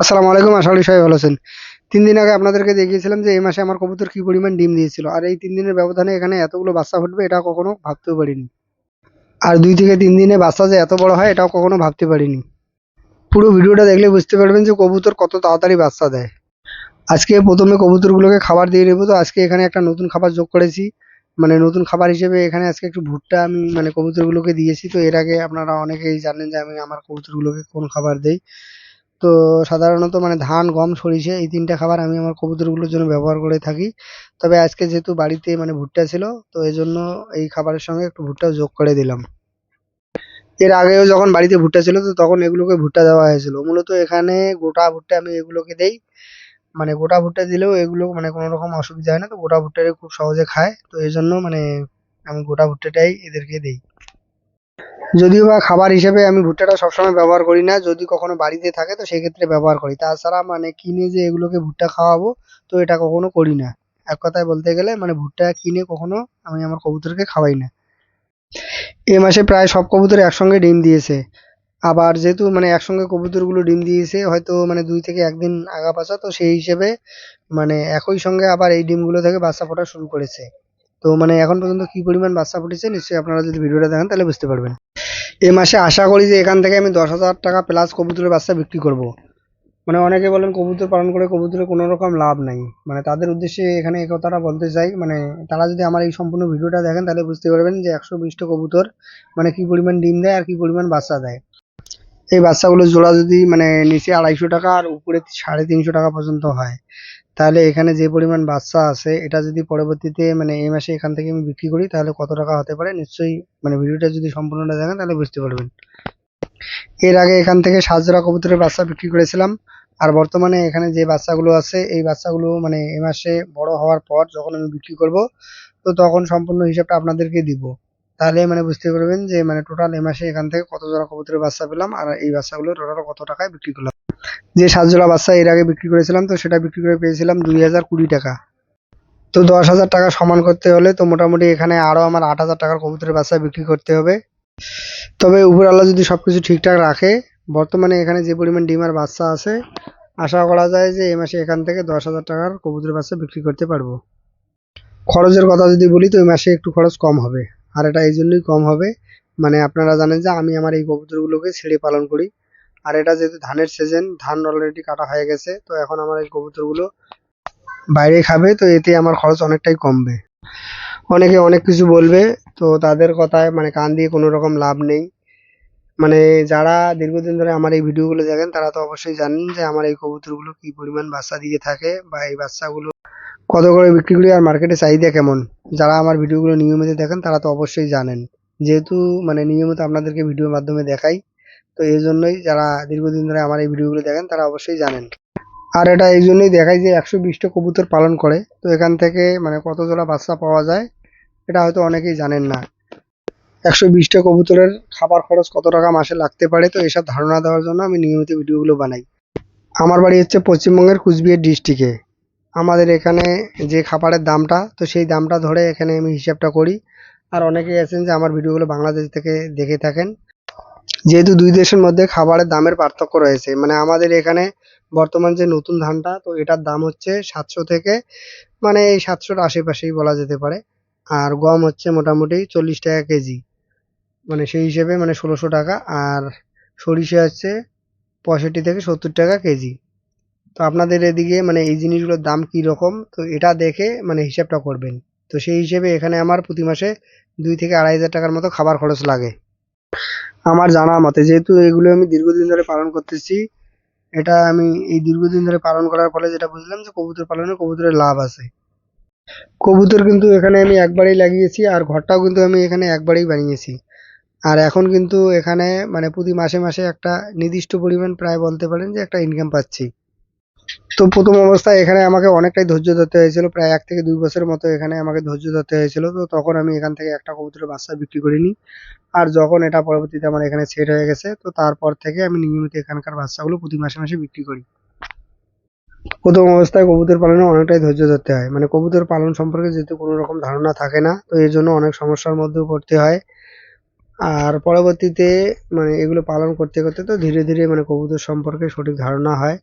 আসসালামু আলাইকুম, আশা করি সবাই ভালো আছেন। ৩ দিন আগে আপনাদেরকে দেখিয়েছিলাম যে এই মাসে আমার কবুতর কি পরিমাণ ডিম দিয়েছিল। আর এই ৩ দিনের ব্যবধানে এখানে এতগুলো বাচ্চা ফুটবে এটা কখনো ভাবতেও পারিনি। আর ২ থেকে ৩ দিনে বাচ্চা যে এত বড় হয় এটাও কখনো ভাবতে পারিনি। পুরো ভিডিওটা দেখলে বুঝতে পারবেন যে কবুতর কত তাড়াতাড়ি বাচ্চা দেয়। আজকে ১ম এ কবুতরগুলোকে খাবার দিয়ে নেব, তো আজকে এখানে একটা নতুন খাবার যোগ করেছি। মানে নতুন খাবার হিসেবে এখানে আজকে একটু ভুট্টা আমি মানে কবুতরগুলোকে দিয়েছি। তো এর আগে আপনারা অনেকেই জানেন যে আমি আমার কবুতরগুলোকে কোন খাবার দেই। তো সাধারণত মানে ধান, গম, সরিষা এই ৩ টা খাবার আমি আমার কবুতরগুলোর জন্য ব্যবহার করে থাকি। তবে আজকে যেহেতু বাড়িতে মানে ভুট্টা ছিল, তো এজন্য এই খাবারের সঙ্গে একটু ভুট্টাও যোগ করে দিলাম। এর আগেও যখন বাড়িতে ভুট্টা ছিল তো তখন এগুলোকে ভুট্টা দেওয়া হয়েছিল। মূলত এখানে গোটা ভুট্টা আমি এগুলোকে দেই। মানে গোটা ভুট্টা দিলেও এগুলো মানে কোনো রকম অসুবিধা হয় না। তো গোটা ভুট্টাটাই খুব সহজে খায়। তো এজন্য মানে আমি গোটা ভুট্টাটাই এদেরকে দেই। যদিও বা খাবার হিসেবে আমি ভুট্টাটা সবসময় ব্যবহার করি না। যদি কখনো বাড়িতে থাকে তো সেক্ষেত্রে ব্যবহার করি। তাছাড়া মানে কিনে যে এগুলোকে ভুট্টা খাওয়াবো তো এটা কখনো করি না। এক কথায় বলতে গেলে মানে ভুট্টা কিনে কখনো আমি আমার কবুতরকে খাওয়াই না। এ মাসে প্রায় সব কবুতর একসঙ্গে ডিম দিয়েছে। আবার যেহেতু মানে একসঙ্গে কবুতরগুলো ডিম দিয়েছে হয়তো মানে ২ থেকে ১ দিন আগা পাছা, তো সেই হিসেবে মানে একই সঙ্গে আবার এই ডিমগুলো থেকে বাচ্চা ফোটা শুরু করেছে। তো মানে এখন পর্যন্ত কি পরিমাণ বাচ্চা ফুটেছে নিশ্চয়ই আপনারা যদি ভিডিওটা দেখেন তাহলে বুঝতে পারবেন। এ মাসে আশা করি যে এখান থেকে আমি ১০,০০০ টাকা প্লাস কবুতরের বাচ্চা বিক্রি করব। মানে অনেকে বলেন কবুতর পালন করে কবুতরের কোনো রকম লাভ নাই। মানে তাদের উদ্দেশ্যে এখানে এই কথাটা বলতে চাই, মানে তারা যদি আমার এই সম্পূর্ণ ভিডিওটা দেখেন তাহলে বুঝতে পারবেন যে ১২০ টা কবুতর মানে কি পরিমাণ ডিম দেয় আর কি পরিমাণ বাচ্চা দেয়। এই বাচ্চাগুলোর জোড়া যদি মানে নিচে ২৫০ টাকা আর উপরে ৩৫০ টাকা পর্যন্ত হয়, তাহলে এখানে যে পরিমাণ বাচ্চা আছে এটা যদি পরবর্তীতে মানে এই মাসে এখান থেকে আমি বিক্রি করি তাহলে কত টাকা হতে পারে নিশ্চয়ই মানে ভিডিওটা যদি সম্পূর্ণটা দেখেন তাহলে বুঝতে পারবেন। এর আগে এখান থেকে ৭ জোড়া কবুতরের বাচ্চা বিক্রি করেছিলাম। আর বর্তমানে এখানে যে বাচ্চাগুলো আছে এই বাচ্চাগুলো মানে এ মাসে বড় হওয়ার পর যখন আমি বিক্রি করব তো তখন সম্পূর্ণ হিসাবটা আপনাদেরকে দিব। তাহলে মানে বুঝতে পারবেন যে মানে টোটাল এ মাসে এখান থেকে কত জোড়া কবুতরের বাচ্চা পেলাম আর এই বাচ্চাগুলো টোটাল কত টাকায় বিক্রি করলাম। যে ৭ জোড়া বাচ্চা এর আগে বিক্রি করেছিলাম তো সেটা বিক্রি করে পেয়েছিলাম ২,০২০ টাকা। তো ১০,০০০ টাকা সমান করতে হলে তো মোটামুটি এখানে আরো আমার ৮,০০০ টাকার কবুতরের বাচ্চা বিক্রি করতে হবে। তবে উপরওয়ালা যদি সবকিছু ঠিকঠাক রাখে, বর্তমানে এখানে যে পরিমাণ ডিম আর বাচ্চা আছে, আশা করা যায় যে এই মাসে এখান থেকে ১০,০০০ টাকার কবুতরের বাচ্চা বিক্রি করতে পারবো। খরচের কথা যদি বলি তো এই মাসে একটু খরচ কম হবে। আর এটা এই জন্যই কম হবে, মানে আপনারা জানেন যে আমি আমার এই কবুতরগুলোকে ছেড়ে পালন করি। আর এটা যেহেতু ধানের সিজন, ধান অলরেডি কাটা হয়ে গেছে, তো এখন আমার এই কবুতরগুলো বাইরে খাবে, তো এতে আমার খরচ অনেকটাই কমবে। অনেকে অনেক কিছু বলবে, তো তাদের কথায় মানে কান দিয়ে কোনো রকম লাভ নেই। মানে যারা দীর্ঘদিন ধরে আমার এই ভিডিওগুলো দেখেন তারা তো অবশ্যই জানেন যে আমার এই কবুতরগুলো কি পরিমাণ বাচ্চা দিয়ে থাকে বা এই বাচ্চাগুলো কত করে বিক্রি করি আর মার্কেটে চাহিদা কেমন। যারা আমার ভিডিওগুলো নিয়মিত দেখেন তারা তো অবশ্যই জানেন। যেহেতু মানে নিয়মিত আপনাদেরকে ভিডিওর মাধ্যমে দেখাই, তো এই জন্যই যারা দীর্ঘদিন ধরে আমার এই ভিডিওগুলো দেখেন তারা অবশ্যই জানেন। আর এটা এই জন্যই দেখাই যে ১২০ টা কবুতর পালন করে তো এখান থেকে মানে কত জোড়া বাচ্চা পাওয়া যায় এটা হয়তো অনেকেই জানেন না। ১২০ টা কবুতরের খাবার খরচ কত টাকা মাসে লাগতে পারে তো এসব ধারণা দেওয়ার জন্য আমি নিয়মিত ভিডিওগুলো বানাই। আমার বাড়ি হচ্ছে পশ্চিমবঙ্গের কুচবিহার ডিস্ট্রিক্টে। আমাদের এখানে যে খাবারের দামটা তো সেই দামটা ধরে এখানে আমি হিসাবটা করি। আর অনেকেই আছেন যে আমার ভিডিওগুলো বাংলাদেশ থেকে দেখে থাকেন। যেহেতু ২ দেশের মধ্যে খাবারের দামের পার্থক্য রয়েছে, মানে আমাদের এখানে বর্তমান যে নতুন ধানটা তো এটার দাম হচ্ছে ৭০০ থেকে মানে এই ৭০০ র আশেপাশেই বলা যেতে পারে। আর গম হচ্ছে মোটামুটি ৪০ টাকা কেজি। মানে সেই হিসেবে মানে ১৬০০ টাকা। আর সরিষা হচ্ছে ৬৫ থেকে ৭০ টাকা কেজি। তো আপনাদের এদিকে মানে এই জিনিসগুলোর দাম কি রকম তো এটা দেখে মানে হিসাবটা করবেন। তো সেই হিসেবে এখানে আমার প্রতি মাসে ২ থেকে ২,৫০০ টাকার মতো খাবার খরচ লাগে। আমার জানা মতে যেহেতু এগুলো আমি দীর্ঘদিন ধরে পালন করতেছি, এটা আমি এই দীর্ঘদিন ধরে পালন করার ফলে যেটা বুঝলাম যে কবুতর পালনে কবুতরের লাভ আছে। কবুতর কিন্তু এখানে আমি একবারেই লাগিয়েছি আর ঘরটাও কিন্তু আমি এখানে একবারেই বানিয়েছি। আর এখন কিন্তু এখানে মানে প্রতি মাসে মাসে একটা নির্দিষ্ট পরিমাণ প্রায় বলতে পারেন যে একটা ইনকাম পাচ্ছি। তো প্রথম অবস্থায় এখানে আমাকে অনেকটাই ধৈর্য ধরতে হয়েছিল, প্রায় ১ থেকে ২ বছরের মতো এখানে আমাকে ধৈর্য ধরতে হয়েছিল। তো তখন আমি এখান থেকে একটা কবুতরের বাচ্চা বিক্রি করিনি। আর যখন এটা পরবর্তীতে আমার এখানে সেট হয়ে গেছে তো তারপর থেকে আমি নিয়মিত এখানকার বাচ্চাগুলো প্রতি মাসে মাসে বিক্রি করি। প্রথম অবস্থায় কবুতর পালনে অনেকটাই ধৈর্য ধরতে হয়, মানে কবুতর পালন সম্পর্কে যেহেতু কোনো রকম ধারণা থাকে না তো এর জন্য অনেক সমস্যার মধ্যেও পড়তে হয়। আর পরবর্তীতে মানে এগুলো পালন করতে করতে তো ধীরে ধীরে মানে কবুতর সম্পর্কে সঠিক ধারণা হয়।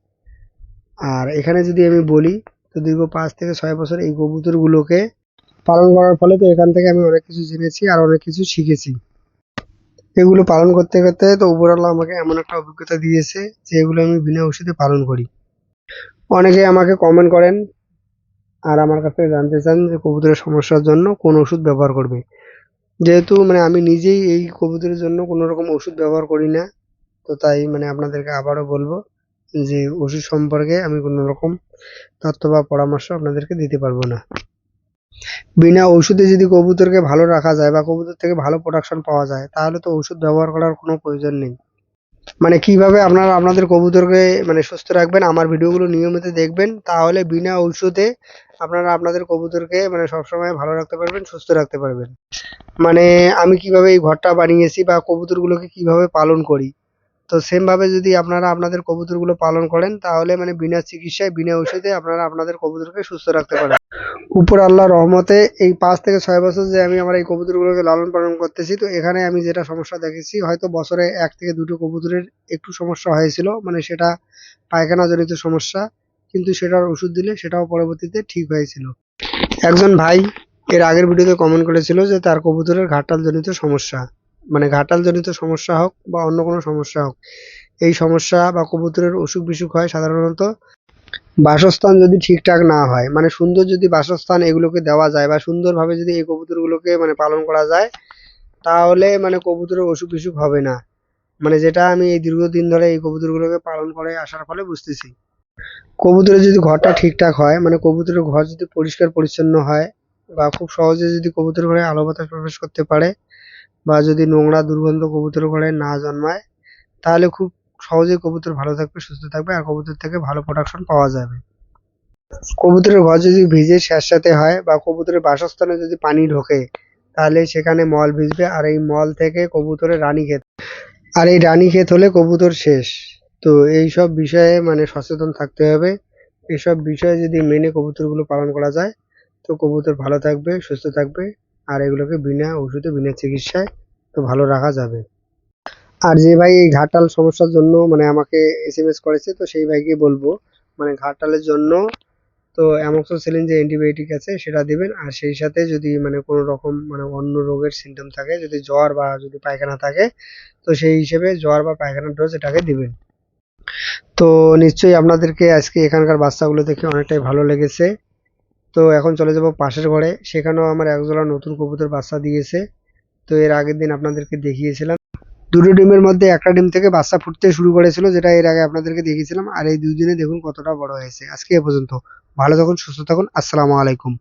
আর এখানে যদি আমি বলি, তো দীর্ঘ ৫ থেকে ৬ বছর এই কবুতরগুলোকে পালন করার ফলে তো এখান থেকে আমি অনেক কিছু জেনেছি আর অনেক কিছু শিখেছি। এগুলো পালন করতে করতে তো উপরওয়ালা আমাকে এমন একটা অভিজ্ঞতা দিয়েছে যে এগুলো আমি বিনা ওষুধে পালন করি। অনেকে আমাকে কমেন্ট করেন আর আমার কাছ থেকে জানতে চান যে কবুতরের সমস্যার জন্য কোন ওষুধ ব্যবহার করবে। যেহেতু আমি নিজেই এই কবুতরের জন্য কোনো রকম ওষুধ ব্যবহার করি না, তো তাই আপনাদেরকে আবারও বলবো যে ওষুধ সম্পর্কে আমি কোনো রকম তথ্য বা পরামর্শ আপনাদেরকে দিতে পারবো না। বিনা ঔষধে যদি কবুতরকে ভালো রাখা যায় বা কবুতর থেকে ভালো প্রোডাকশন পাওয়া যায়, তাহলে তো ওষুধ ব্যবহার করার কোনো প্রয়োজন নেই। কিভাবে আপনারা আপনাদের কবুতরকে সুস্থ রাখবেন, আমার ভিডিওগুলো নিয়মিত দেখবেন, তাহলে বিনা ঔষধে আপনারা আপনাদের কবুতরকে সবসময় ভালো রাখতে পারবেন, সুস্থ রাখতে পারবেন। মানে আমি কিভাবে এই ঘরটা বানিয়েছি বা কবুতরগুলোকে কিভাবে পালন করি, তো সেম ভাবে যদি আপনারা আপনাদের কবুতরগুলো পালন করেন, তাহলে বিনা চিকিৎসায় বিনা ওষুধে আপনারা আপনাদের কবুতরকে সুস্থ রাখতে পারেন। উপর আল্লাহর রহমতে এই ৫ থেকে ৬ বছর যে আমি আমার এই কবুতরগুলোকে লালন পালন করতেছি, তো এখানে আমি যেটা সমস্যা দেখেছি, হয়তো বছরে ১ থেকে ২টো কবুতরের একটু সমস্যা হয়েছিল, সেটা পায়খানাজনিত সমস্যা, কিন্তু সেটার ওষুধ দিলে সেটাও পরবর্তীতে ঠিক হয়েছিল। একজন ভাই এর আগের ভিডিওতে কমেন্ট করেছিল যে তার কবুতরের ঘাটালজনিত সমস্যা, ঘাটালজনিত সমস্যা হোক বা অন্য কোনো সমস্যা হোক, এই সমস্যা বা কবুতরের অসুখ-বিসুখ হয় সাধারণত বাসস্থান যদি ঠিকঠাক না হয়, সুন্দর যদি বাসস্থান এগুলোকে দেওয়া যায় বা সুন্দরভাবে যদি এই কবুতরগুলোকে পালন করা যায়, তাহলে কবুতরের অসুখ-বিসুখ হবে না। যেটা আমি এই দীর্ঘদিন ধরে এই কবুতরগুলোকে পালন করে আসার ফলে বুঝতেছি। কবুতরের যদি ঘরটা ঠিকঠাক হয়, কবুতরের ঘর যদি পরিষ্কার পরিচ্ছন্ন হয় বা খুব সহজে যদি কবুতর ঘরে আলো বাতাস প্রবেশ করতে পারে বা যদি নোংরা দুর্গন্ধ কবুতর ঘরে না জন্মায়, তাহলে খুব সহজেই কবুতর ভালো থাকবে, সুস্থ থাকবে আর কবুতর থেকে ভালো প্রোডাকশন পাওয়া যাবে। কবুতরের ঘর যদি ভিজে স্যাঁতসেঁতে হয় বা কবুতরের বাসস্থানে যদি পানি ঢোকে, তাহলে সেখানে মল ভিজবে আর এই মল থেকে কবুতরের রানীক্ষেত, আর এই রানীক্ষেত হলে কবুতর শেষ। তো এইসব বিষয়ে সচেতন থাকতে হবে। এসব বিষয়ে যদি মেনে কবুতরগুলো পালন করা যায়, তো কবুতর ভালো থাকবে, সুস্থ থাকবে আর এগুলোকে বিনা ওষুধে বিনা চিকিৎসায় তো ভালো রাখা যাবে। আর যে ভাই এই ঘাটাল সমস্যার জন্য আমাকে এসএমএস করেছে, তো সেই ভাইকে বলবো ঘাটালের জন্য তো অ্যামোক্সিসিলিন যে অ্যান্টিবায়োটিক আছে সেটা দিবেন, আর সেই সাথে যদি কোনো রকম অন্য রোগের সিমটম থাকে, যদি জ্বর বা যদি পায়খানা থাকে, তো সেই হিসেবে জ্বর বা পায়খানার ডোজ এটাকে দিবেন। তো নিশ্চয়ই আপনাদেরকে আজকে এখানকার বাচ্চাগুলো দেখে অনেকটাই ভালো লেগেছে। তো এখন চলে যাব পাশের ঘরে, সেখানেও আমার একজোড়া নতুন কবুতর বাচ্চা দিয়েছে। তো এর আগের দিন আপনাদেরকে দেখিয়েছিলাম, দুটো ডিমের মধ্যে একটা ডিম থেকে বাচ্চা ফুটতে শুরু করেছিল, যেটা এর আগে আপনাদেরকে দেখিয়েছিলাম। আর এই ২ দিনে দেখুন কতটা বড় হয়েছে। আজকে এ পর্যন্ত। ভালো থাকুন, সুস্থ থাকুন। আসসালামু আলাইকুম।